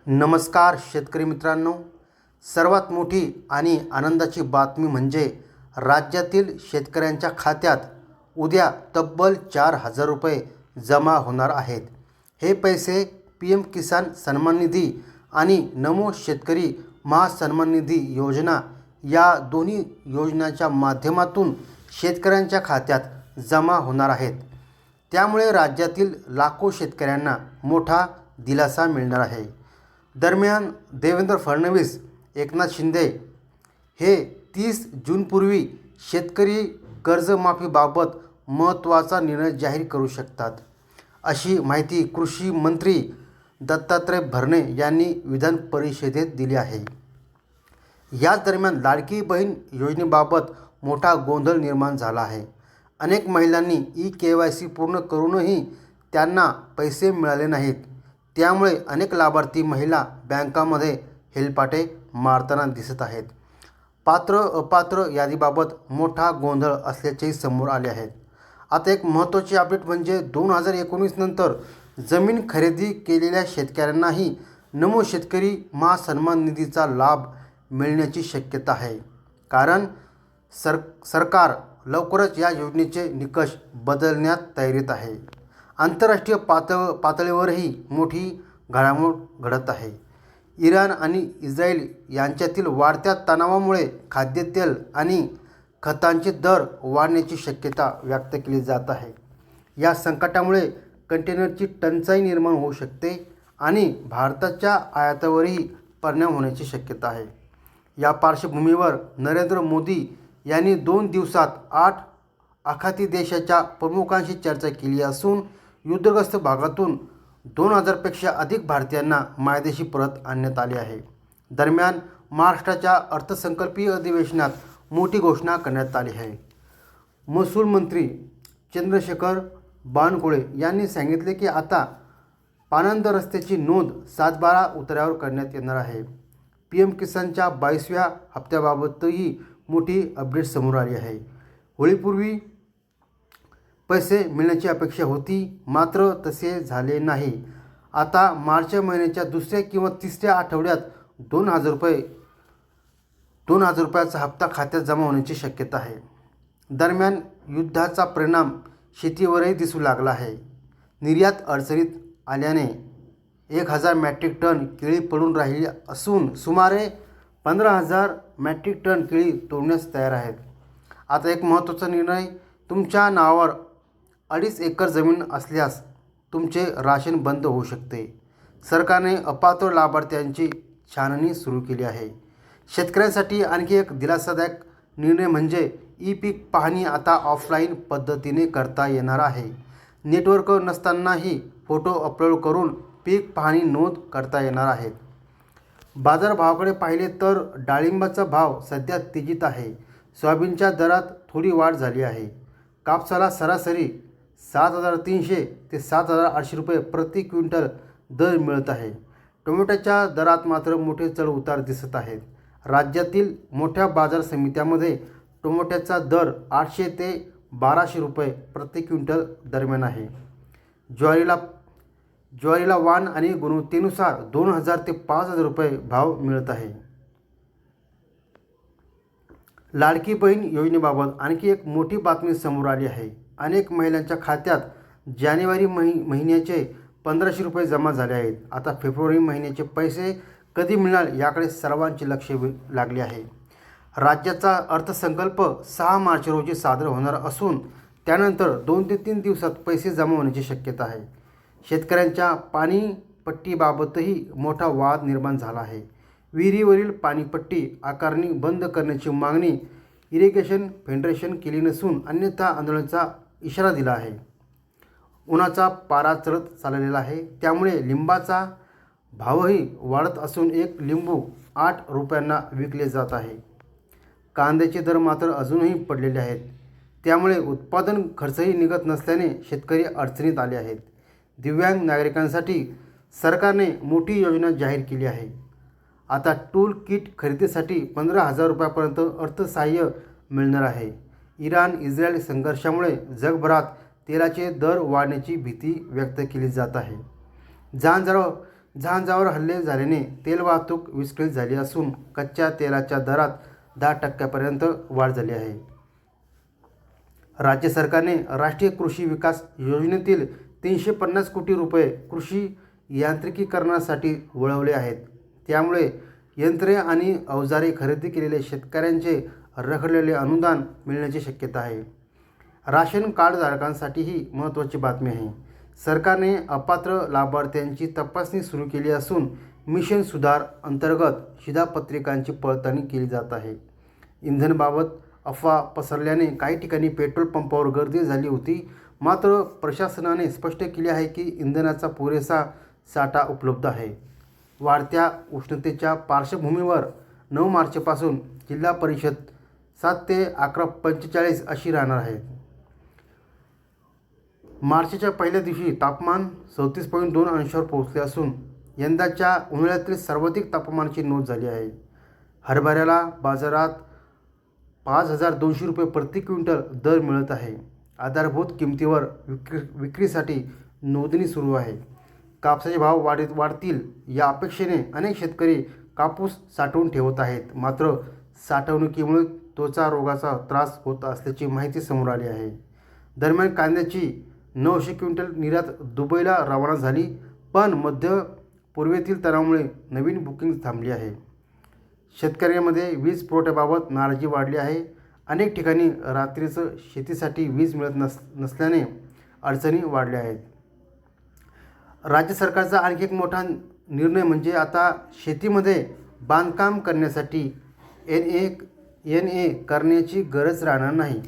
नमस्कार शेतकरी मित्रांनो, सर्वात मोठी आणि आनंदाची बातमी म्हणजे राज्यातील शेतकऱ्यांच्या खात्यात उद्या तब्बल 4,000 रुपये जमा होणार आहेत. हे पैसे PM किसान सन्मान निधी आणि नमो शेतकरी महासन्मान निधी योजना या दोन्ही योजनांच्या माध्यमातून शेतकऱ्यांच्या खात्यात जमा होणार आहेत. त्यामुळे राज्यातील लाखो शेतकऱ्यांना मोठा दिलासा मिळणार आहे. दरम्यान देवेंद्र फडणवीस, एकनाथ शिंदे हे 30 जूनपूर्वी शेतकरी कर्जमाफीबाबत महत्त्वाचा निर्णय जाहीर करू शकतात, अशी माहिती कृषी मंत्री दत्तात्रय भरणे यांनी विधान परिषदेत दिली आहे. याच दरम्यान लाडकी बहीण योजनेबाबत मोठा गोंधळ निर्माण झाला आहे. अनेक महिलांनी eKYC पूर्ण करूनही त्यांना पैसे मिळाले नाहीत. त्यामुळे अनेक लाभार्थी महिला बँकांमध्ये हेलपाटे मारताना दिसत आहेत. पात्र अपात्र यादीबाबत मोठा गोंधळ असल्याचेही समोर आले आहेत. आता एक महत्त्वाची अपडेट म्हणजे 2019 नंतर जमीन खरेदी केलेल्या शेतकऱ्यांनाही नमो शेतकरी महासन्मान निधीचा लाभ मिळण्याची शक्यता आहे. कारण सरकार लवकरच या योजनेचे निकष बदलण्यात तयारीत आहे. आंतरराष्ट्रीय पातळीवरही मोठी घडामोड घडत आहे. इराण आणि इस्रायल यांच्यातील वाढत्या तणावामुळे खाद्यतेल आणि खतांचे दर वाढण्याची शक्यता व्यक्त केली जात आहे. या संकटामुळे कंटेनरची टंचाई निर्माण होऊ शकते आणि भारताच्या आयातीवरही परिणाम होण्याची शक्यता आहे. या पार्श्वभूमीवर नरेंद्र मोदी यांनी 2 दिवसात 8 आखाती देशाच्या प्रमुखांशी चर्चा केली असून युद्धग्रस्त भागातून 2,000पेक्षा अधिक भारतीयांना मायदेशी परत आणण्यात आले आहे. दरम्यान महाराष्ट्राच्या अर्थसंकल्पीय अधिवेशनात मोठी घोषणा करण्यात आली आहे. महसूल मंत्री चंद्रशेखर बावनकुळे यांनी सांगितले की आता पाणंद रस्त्याची नोंद 7/12 उतार्यावर करण्यात येणार आहे. PM किसानच्या 22व्या हप्त्याबाबतही मोठी अपडेट समोर आली आहे. होळीपूर्वी पैसे मिळण्याची अपेक्षा होती, मात्र तसे झाले नाही. आता मार्च महिन्याच्या 2ऱ्या किंवा 3ऱ्या आठवड्यात 2,000 रुपयाचा हप्ता खात्यात जमा होण्याची शक्यता आहे. दरम्यान युद्धाचा परिणाम शेतीवरही दिसू लागला आहे. निर्यात अडचणीत आल्याने 1,000 मेट्रिक टन केळी पडून राहिली असून सुमारे 15,000 मेट्रिक टन केळी तोडण्यास तयार आहेत. आता एक महत्त्वाचा निर्णय, तुमच्या नावावर 2.5 एकर जमीन असल्यास तुमचे राशन बंद होऊ शकते. सरकारने अपात्र लाभार्थ्यांची छाननी सुरू केली आहे. शेतकऱ्यांसाठी आणखी एक दिलासादायक निर्णय म्हणजे ई-पीक पाहणी आता ऑफलाईन पद्धतीने करता येणार आहे. नेटवर्क नसतानाही फोटो अपलोड करून पीक पाहणी नोंद करता येणार आहे. बाजारभावाकडे पाहिले तर डाळिंबाचा भाव सध्या तेजीत आहे. सोयाबीनच्या दरात थोडी वाढ झाली आहे. कापसाला सरासरी 7,300 ते 7,800 रुपये प्रति क्विंटल दर मिळत आहे. टोमॅटोच्या दरात मात्र मोठे चढ उतार दिसत आहेत. राज्यातील मोठ्या बाजार समित्यांमध्ये टोमॅटोचा दर 800 ते 1,200 रुपये प्रति क्विंटल दरम्यान आहे. ज्वारीला वाण आणि गुणवत्तेनुसार 2,000 ते 5,000 रुपये भाव मिळत आहे. लाडकी बहीण योजनेबाबत आणखी एक मोठी बातमी समोर आली आहे. अनेक महिलांच्या खात्यात जानेवारी महिन्याचे 1,500 रुपये जमा झाले आहेत. आता फेब्रुवारी महिन्याचे पैसे कधी मिळणार याकडे सर्वांचे लक्ष लागले आहे. राज्याचा अर्थसंकल्प 6 मार्च रोजी सादर होणार असून त्यानंतर 2 ते 3 दिवसात पैसे जमा होण्याची शक्यता आहे. शेतकऱ्यांच्या पाणीपट्टीबाबतही मोठा वाद निर्माण झाला आहे. विहिरीवरील पाणीपट्टी आकारणी बंद करण्याची मागणी इरिगेशन फेडरेशन केली नसून अन्यथा आंदोलनाचा इशारा दिला आहे. उन्हाचा पारा चढत चाललेला आहे, त्यामुळे लिंबाचा भावही वाढत असून एक लिंबू 8 रुपयांना विकले जात आहे. कांद्याचे दर मात्र अजूनही पडलेले आहेत. त्यामुळे उत्पादन खर्चही निघत नसल्याने शेतकरी अडचणीत आले आहेत. दिव्यांग नागरिकांसाठी सरकारने मोठी योजना जाहीर केली आहे. आता टूल किट खरेदीसाठी 15,000 रुपयापर्यंत अर्थसहाय्य मिळणार आहे. इराण इस्रायल संघर्षामुळे जगभरात तेलाचे दर वाढण्याची भीती व्यक्त केली जात आहे. जहाजावर हल्ले झाल्याने तेल वाहतूक विस्कळीत झाली असून कच्च्या तेलाच्या दरात 10% वाढ झाली आहे. राज्य सरकारने राष्ट्रीय कृषी विकास योजनेतील 350 कोटी रुपये कृषी यांत्रिकीकरणासाठी वळवले आहेत. त्यामुळे यंत्रे आणि अवजारे खरेदी केलेले शेतकऱ्यांचे रखडलेले अनुदान मिळण्याची शक्यता आहे. राशन कार्डधारकांसाठीही महत्त्वाची बातमी आहे. सरकारने अपात्र लाभार्थ्यांची तपासणी सुरू केली असून मिशन सुधार अंतर्गत शिधापत्रिकांची पडताळणी केली जात आहे. इंधनाबाबत अफवा पसरल्याने काही ठिकाणी पेट्रोल पंपावर गर्दी झाली होती. मात्र प्रशासनाने स्पष्ट केले आहे की इंधनाचा पुरेसा साठा उपलब्ध आहे. वाढत्या उष्णतेच्या पार्श्वभूमीवर 9 मार्चपासून जिल्हा परिषद 7 ते 11:45 अशी राहणार आहे. मार्चच्या पहिल्या दिवशी तापमान 34.2 अंशावर पोहोचले असून यंदाच्या उन्हाळ्यातील सर्वाधिक तापमानाची नोंद झाली आहे. हरभऱ्याला बाजारात 5,200 रुपये प्रति क्विंटल दर मिळत आहे. आधारभूत किमतीवर विक्रीसाठी नोंदणी सुरू आहे. कापसाचे भाव वाढतील या अपेक्षेने अनेक शेतकरी कापूस साठवून ठेवत आहेत. मात्र साठवणुकीमुळे त्वचा रोगाचा त्रास होत असल्याची माहिती समोर आली आहे. दरम्यान कांद्याची 900 क्विंटल निर्यात दुबईला रवाना झाली, पण मध्य पूर्वेतील तणावामुळे नवीन बुकिंग थांबली आहे. शेतकऱ्यांमध्ये वीज पुरवठ्याबाबत नाराजी वाढली आहे. अनेक ठिकाणी रात्रीचं शेतीसाठी वीज मिळत नसल्याने अडचणी वाढल्या आहेत. राज्य सरकारचा आणखी एक मोठा निर्णय म्हणजे आता शेतीमध्ये बांधकाम करण्यासाठी NA करण्याची गरज राहणार नाही.